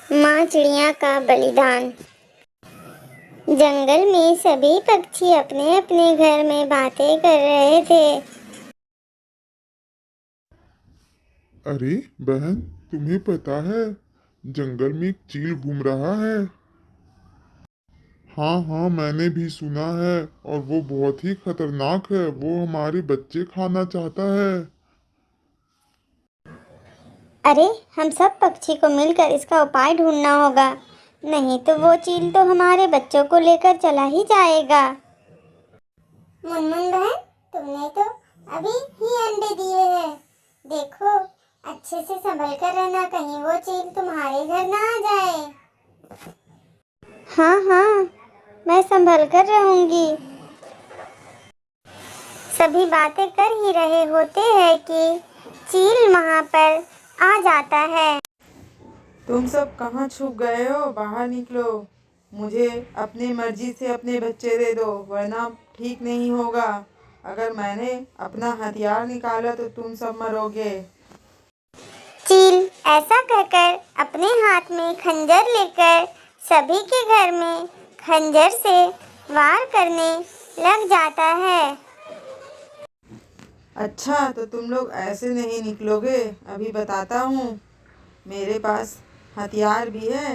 माँ चिड़िया का बलिदान। जंगल में सभी पक्षी अपने अपने घर में बातें कर रहे थे। अरे बहन, तुम्हें पता है जंगल में एक चील घूम रहा है। हाँ हाँ, मैंने भी सुना है। और वो बहुत ही खतरनाक है। वो हमारे बच्चे खाना चाहता है। अरे, हम सब पक्षी को मिलकर इसका उपाय ढूंढना होगा, नहीं तो वो चील तो हमारे बच्चों को लेकर चला ही जाएगा। मुनमुन बहन, तुमने तो अभी ही अंडे दिए हैं। देखो, अच्छे से संभल कर रहना, कहीं वो चील तुम्हारे घर ना आ जाए। हाँ हाँ, मैं संभल कर रहूंगी। सभी बातें कर ही रहे होते हैं कि चील वहां पर आ जाता है। तुम सब कहाँ छुप गए हो? बाहर निकलो। मुझे अपनी मर्जी से अपने बच्चे दे दो, वरना ठीक नहीं होगा। अगर मैंने अपना हथियार निकाला तो तुम सब मरोगे। चील ऐसा कहकर अपने हाथ में खंजर लेकर सभी के घर में खंजर से वार करने लग जाता है। अच्छा, तो तुम लोग ऐसे नहीं निकलोगे। अभी बताता हूँ। मेरे पास हथियार भी है,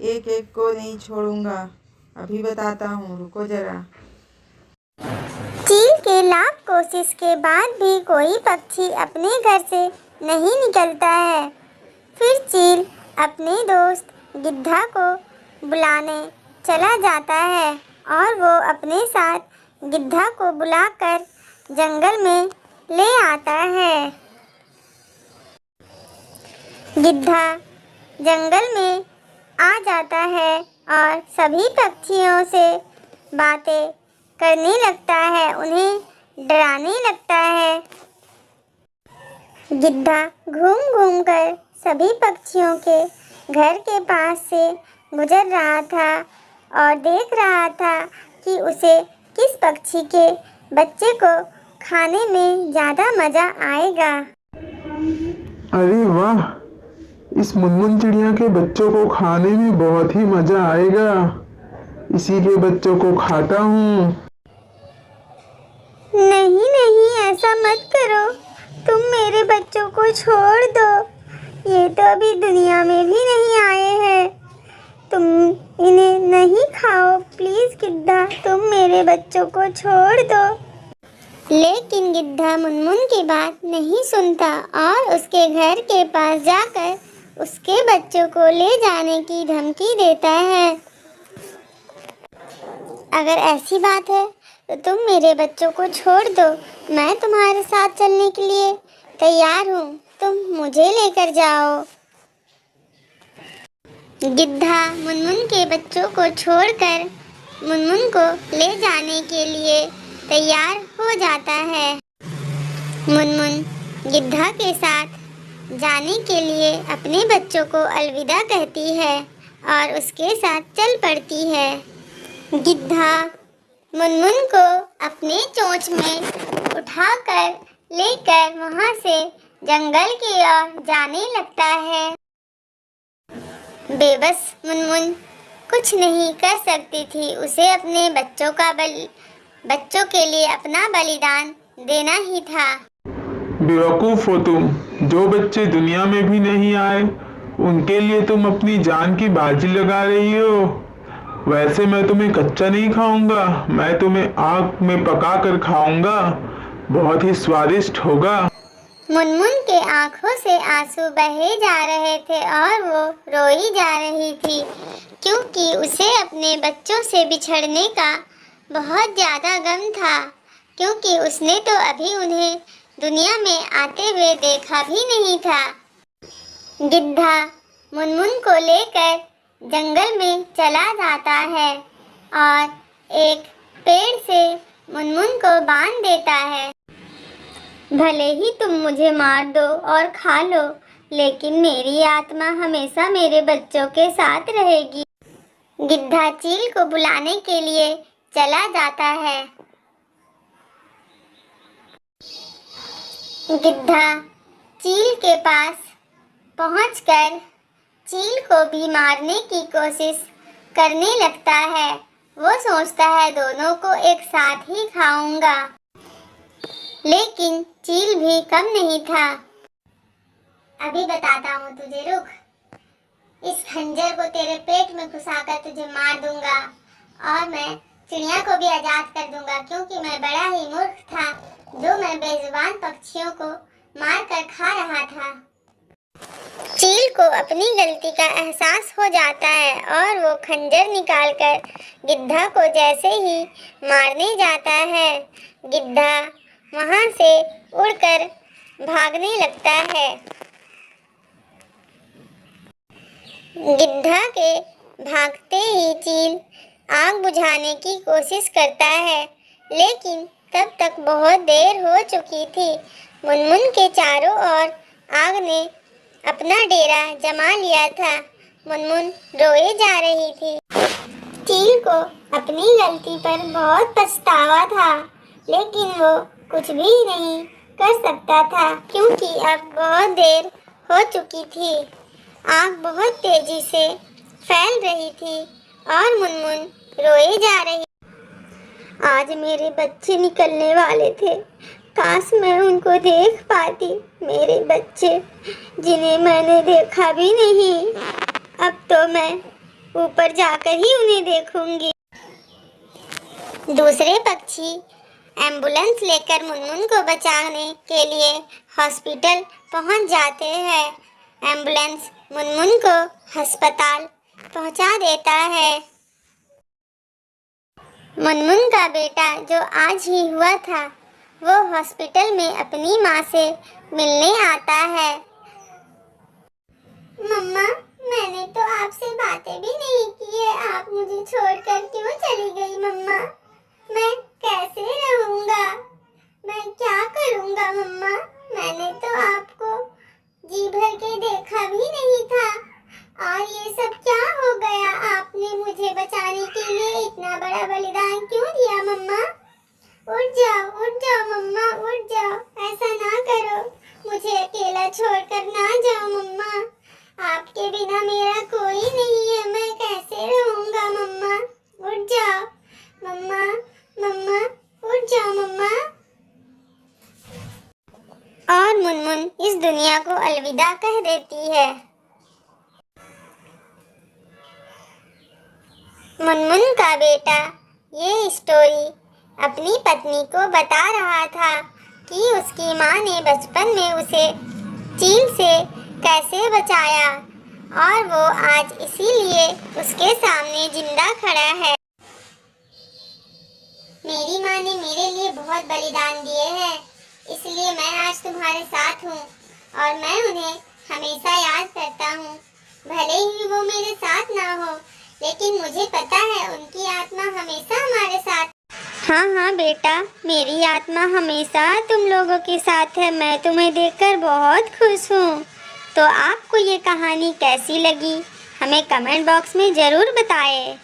एक एक को नहीं छोड़ूंगा। अभी बताता हूँ, रुको जरा। चील के लाख कोशिश के बाद भी कोई पक्षी अपने घर से नहीं निकलता है। फिर चील अपने दोस्त गिद्धा को बुलाने चला जाता है और वो अपने साथ गिद्धा को बुलाकर जंगल में ले आता है। गिद्धा जंगल में आ जाता है और सभी पक्षियों से बातें करने लगता है, उन्हें डराने लगता है। गिद्धा घूम घूम कर सभी पक्षियों के घर के पास से गुजर रहा था और देख रहा था कि उसे किस पक्षी के बच्चे को खाने में ज़्यादा मज़ा आएगा। अरे वाह, इस मुनमुन चिड़िया के बच्चों को खाने में बहुत ही मजा आएगा। इसी के बच्चों को खाता हूँ। नहीं नहीं, ऐसा मत करो, तुम मेरे बच्चों को छोड़ दो। ये तो अभी दुनिया में भी नहीं आए हैं। तुम इन्हें नहीं खाओ, प्लीज गिद्धा, तुम मेरे बच्चों को छोड़ दो। लेकिन गिद्धा मुनमुन की बात नहीं सुनता और उसके घर के पास जाकर उसके बच्चों को ले जाने की धमकी देता है। अगर ऐसी बात है तो तुम मेरे बच्चों को छोड़ दो, मैं तुम्हारे साथ चलने के लिए तैयार हूँ, तुम मुझे लेकर जाओ। गिद्धा मुनमुन के बच्चों को छोड़कर मुनमुन को ले जाने के लिए तैयार हो जाता है। मुनमुन गिद्धा के साथ जाने के लिए अपने बच्चों को अलविदा कहती है और उसके साथ चल पड़ती है। गिद्धा मुनमुन को अपने चोंच में उठाकर लेकर वहां से जंगल की ओर जाने लगता है। बेबस मुनमुन कुछ नहीं कर सकती थी, उसे अपने बच्चों के लिए अपना बलिदान देना ही था। बेवकूफ हो तुम। जो बच्चे दुनिया में भी नहीं आए, उनके लिए तुम अपनी जान की बाजी लगा रही हो। वैसे मैं तुम्हें कच्चा नहीं खाऊंगा, मैं तुम्हें आग में पका कर खाऊंगा। बहुत ही स्वादिष्ट होगा। मुनमुन के आंखों से आंसू बहे जा रहे थे और वो रोई जा रही थी, क्योंकि उसे अपने बच्चों से बिछड़ने का बहुत ज़्यादा गम था, क्योंकि उसने तो अभी उन्हें दुनिया में आते हुए देखा भी नहीं था। गिद्धा मुनमुन को लेकर जंगल में चला जाता है और एक पेड़ से मुनमुन को बांध देता है। भले ही तुम मुझे मार दो और खा लो, लेकिन मेरी आत्मा हमेशा मेरे बच्चों के साथ रहेगी। गिद्धा चील को बुलाने के लिए चला जाता है। गिद्धा चील के पास पहुंचकर चील को भी मारने की कोशिश करने लगता है। वो सोचता है दोनों को एक साथ ही खाऊंगा, लेकिन चील भी कम नहीं था। अभी बताता हूँ तुझे, रुक। इस खंजर को तेरे पेट में घुसाकर तुझे मार दूंगा और मैं चिड़िया को भी आजाद कर दूंगा, क्योंकि मैं बड़ा ही मूर्ख था जो मैं बेजुबान पक्षियों को मारकर खा रहा था। चील को अपनी गलती का एहसास हो जाता है और वो खंजर निकालकर गिद्धा को जैसे ही मारने जाता है, गिद्धा वहां से उड़कर भागने लगता है। गिद्धा के भागते ही चील आग बुझाने की कोशिश करता है, लेकिन तब तक बहुत देर हो चुकी थी। मुनमुन के चारों ओर आग ने अपना डेरा जमा लिया था। मुनमुन रोए जा रही थी। चील को अपनी गलती पर बहुत पछतावा था, लेकिन वो कुछ भी नहीं कर सकता था, क्योंकि अब बहुत देर हो चुकी थी। आग बहुत तेजी से फैल रही थी और मुनमुन रोए जा रही। आज मेरे बच्चे निकलने वाले थे, काश मैं उनको देख पाती। मेरे बच्चे जिन्हें मैंने देखा भी नहीं, अब तो मैं ऊपर जाकर ही उन्हें देखूंगी। दूसरे पक्षी एम्बुलेंस लेकर मुनमुन को बचाने के लिए हॉस्पिटल पहुंच जाते हैं। एम्बुलेंस मुनमुन को अस्पताल पहुंचा देता है। मुनमुन का बेटा जो आज ही हुआ था, वो हॉस्पिटल में अपनी माँ से मिलने आता है। मम्मा, मैंने तो आपसे बातें भी नहीं की है, आप मुझे छोड़कर क्यों चली गई मम्मा? मैं कैसे रहूँगा? मैं क्या करूँगा मम्मा? मैंने तो आपको जी भर के देखा भी नहीं था, और ये सब क्या हो गया? आपने मुझे बचाने के लिए इतना बड़ा बलिदान क्यों दिया मम्मा? उठ जाओ मम्मा, उठ जाओ, ऐसा ना करो, मुझे अकेला छोड़कर ना जाओ मम्मा। आपके बिना मेरा कोई नहीं है, मैं कैसे रहूँगा मम्मा? उठ जाओ मम्मा, मम्मा, उठ जाओ मम्मा। और मुनमुन इस दुनिया को अलविदा कह देती है। मुनमुन का बेटा ये स्टोरी अपनी पत्नी को बता रहा था कि उसकी माँ ने बचपन में उसे चील से कैसे बचाया, और वो आज इसीलिए उसके सामने जिंदा खड़ा है। मेरी माँ ने मेरे लिए बहुत बलिदान दिए हैं, इसलिए मैं आज तुम्हारे साथ हूँ और मैं उन्हें हमेशा याद करता हूँ। भले ही वो मेरे साथ ना हो, लेकिन मुझे पता है उनकी आत्मा हमेशा हमारे साथ। हाँ बेटा, मेरी आत्मा हमेशा तुम लोगों के साथ है। मैं तुम्हें देखकर बहुत खुश हूँ। तो आपको ये कहानी कैसी लगी, हमें कमेंट बॉक्स में ज़रूर बताएं।